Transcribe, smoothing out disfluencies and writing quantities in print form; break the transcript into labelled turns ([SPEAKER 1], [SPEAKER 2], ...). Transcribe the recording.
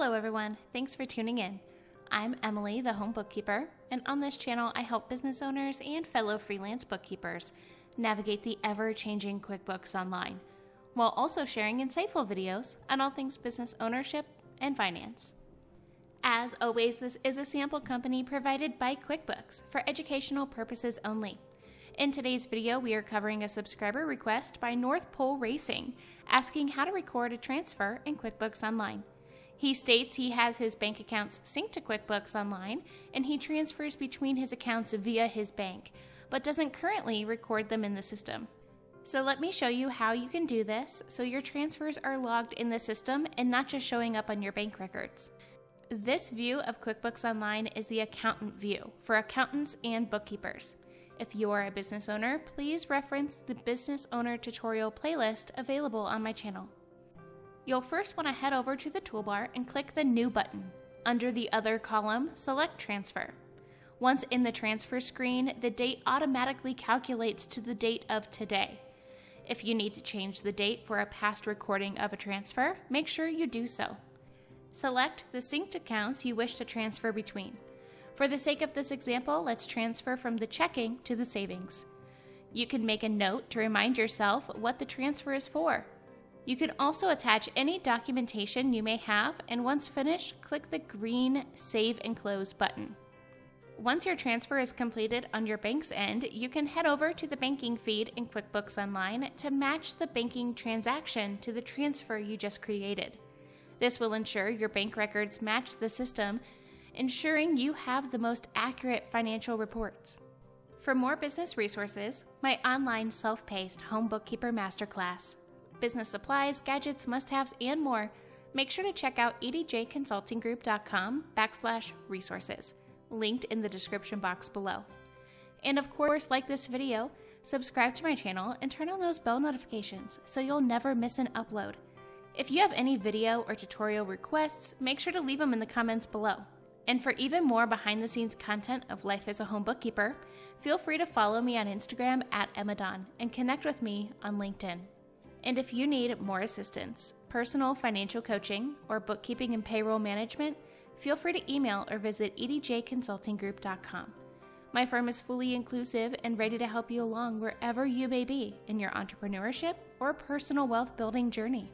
[SPEAKER 1] Hello everyone, thanks for tuning in. I'm Emily, the home bookkeeper, and on this channel I help business owners and fellow freelance bookkeepers navigate the ever-changing QuickBooks Online, while also sharing insightful videos on all things business ownership and finance. As always, this is a sample company provided by QuickBooks for educational purposes only. In today's video, we are covering a subscriber request by North Pole Racing asking how to record a transfer in QuickBooks Online. He states he has his bank accounts synced to QuickBooks Online and he transfers between his accounts via his bank, but doesn't currently record them in the system. So let me show you how you can do this so your transfers are logged in the system and not just showing up on your bank records. This view of QuickBooks Online is the accountant view for accountants and bookkeepers. If you are a business owner, please reference the business owner tutorial playlist available on my channel. You'll first want to head over to the toolbar and click the New button. Under the Other column, select Transfer. Once in the transfer screen, the date automatically calculates to the date of today. If you need to change the date for a past recording of a transfer, make sure you do so. Select the synced accounts you wish to transfer between. For the sake of this example, let's transfer from the checking to the savings. You can make a note to remind yourself what the transfer is for. You can also attach any documentation you may have, and once finished, click the green Save and Close button. Once your transfer is completed on your bank's end, you can head over to the banking feed in QuickBooks Online to match the banking transaction to the transfer you just created. This will ensure your bank records match the system, ensuring you have the most accurate financial reports. For more business resources, my online self-paced home bookkeeper masterclass, business supplies, gadgets, must-haves, and more, make sure to check out edjconsultinggroup.com/resources, linked in the description box below. And of course, like this video, subscribe to my channel and turn on those bell notifications so you'll never miss an upload. If you have any video or tutorial requests, make sure to leave them in the comments below. And for even more behind-the-scenes content of life as a home bookkeeper, feel free to follow me on Instagram @EmmaDawn and connect with me on LinkedIn. And if you need more assistance, personal financial coaching, or bookkeeping and payroll management, feel free to email or visit edjconsultinggroup.com. My firm is fully inclusive and ready to help you along wherever you may be in your entrepreneurship or personal wealth building journey.